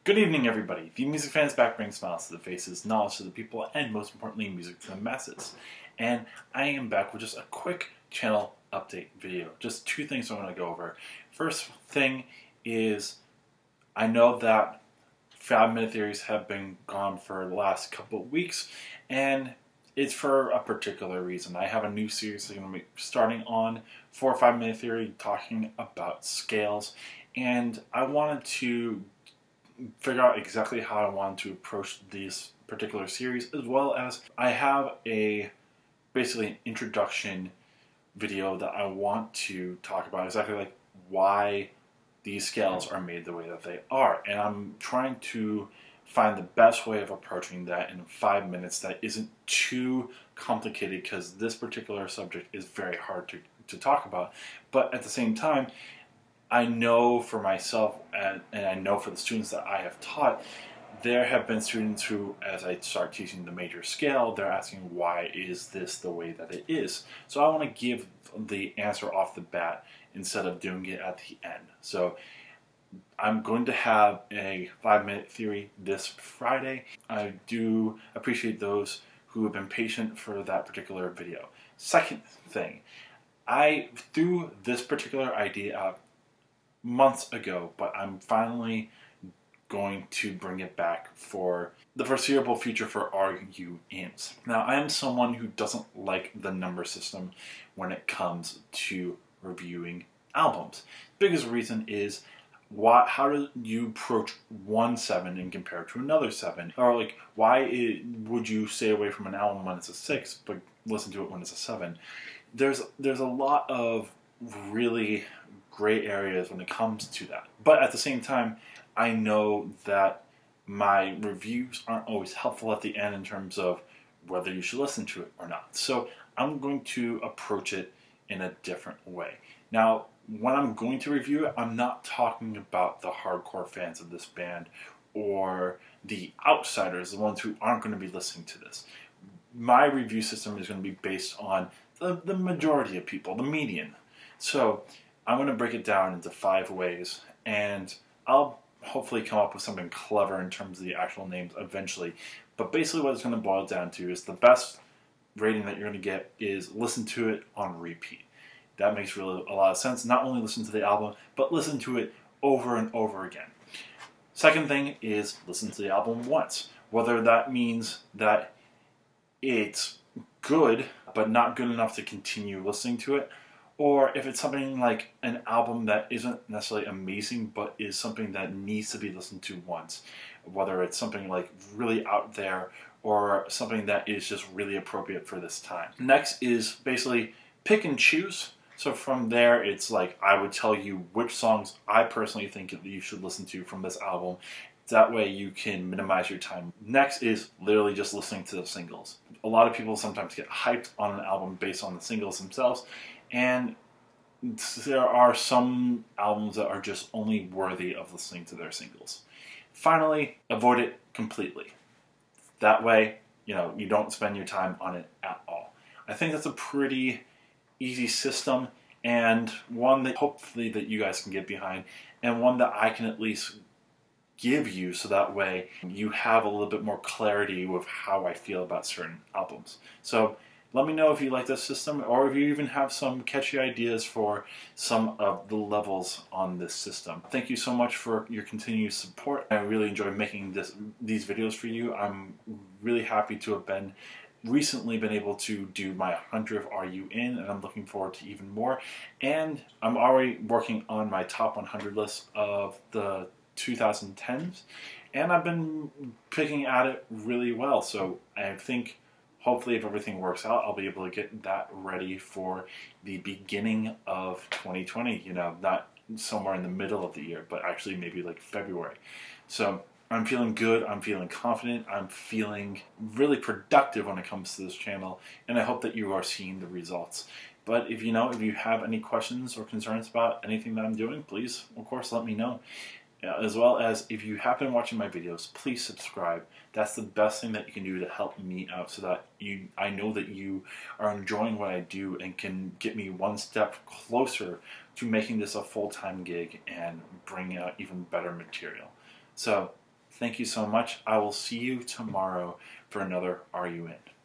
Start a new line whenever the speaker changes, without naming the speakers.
Good evening, everybody. The Music Fans Back brings smiles to the faces, knowledge to the people, and most importantly, music to the masses. And I am back with just a quick channel update video. Just two things I want to go over. First thing is, I know that 5-minute theories have been gone for the last couple of weeks, and it's for a particular reason. I have a new series I'm going to be starting on for 5-minute theory, talking about scales, and I wanted to figure out exactly how I want to approach this particular series, as well as I have basically an introduction video that I want to talk about exactly like why these scales are made the way that they are, and I'm trying to find the best way of approaching that in 5 minutes that isn't too complicated, because this particular subject is very hard to talk about, but at the same time I know for myself, and I know for the students that I have taught, there have been students who, as I start teaching the major scale, they're asking, why is this the way that it is? So I want to give the answer off the bat instead of doing it at the end. So I'm going to have a 5-minute theory this Friday. I do appreciate those who have been patient for that particular video. Second thing, I threw this particular idea out months ago, but I'm finally going to bring it back for the foreseeable future for RU-INS. Now, I am someone who doesn't like the number system when it comes to reviewing albums. Biggest reason is, how do you approach one 7 and compare it to another 7? Or like, why would you stay away from an album when it's a 6 but listen to it when it's a 7? There's a lot of really gray areas when it comes to that. But at the same time, I know that my reviews aren't always helpful at the end in terms of whether you should listen to it or not. So I'm going to approach it in a different way. Now, when I'm going to review it, I'm not talking about the hardcore fans of this band or the outsiders, the ones who aren't going to be listening to this. My review system is going to be based on the majority of people, the median. So I'm going to break it down into 5 ways, and I'll hopefully come up with something clever in terms of the actual names eventually. But basically what it's going to boil down to is the best rating that you're going to get is listen to it on repeat. That makes really a lot of sense. Not only listen to the album, but listen to it over and over again. Second thing is listen to the album once. Whether that means that it's good, but not good enough to continue listening to it, or if it's something like an album that isn't necessarily amazing, but is something that needs to be listened to once. Whether it's something like really out there, or something that is just really appropriate for this time. Next is basically pick and choose. So from there, it's like I would tell you which songs I personally think that you should listen to from this album. That way you can minimize your time. Next is literally just listening to the singles. A lot of people sometimes get hyped on an album based on the singles themselves, and there are some albums that are just only worthy of listening to their singles. Finally, avoid it completely. That way, you don't spend your time on it at all. I think that's a pretty easy system, and one that hopefully that you guys can get behind, and one that I can at least give you, so that way you have a little bit more clarity with how I feel about certain albums. So let me know if you like this system, or if you even have some catchy ideas for some of the levels on this system. Thank you so much for your continued support. I really enjoy making these videos for you. I'm really happy to have recently been able to do my 100th RU-IN, and I'm looking forward to even more. And I'm already working on my top 100 list of the 2010s, and I've been picking at it really well. So I think hopefully if everything works out, I'll be able to get that ready for the beginning of 2020, not somewhere in the middle of the year, but actually maybe like February. So I'm feeling good, I'm feeling confident, I'm feeling really productive when it comes to this channel, and I hope that you are seeing the results. But if you have any questions or concerns about anything that I'm doing, please, of course, let me know. As well as, if you have been watching my videos, please subscribe. That's the best thing that you can do to help me out, so that I know that you are enjoying what I do and can get me one step closer to making this a full-time gig and bringing out even better material. So Thank you so much. I will see you tomorrow for another Are You In?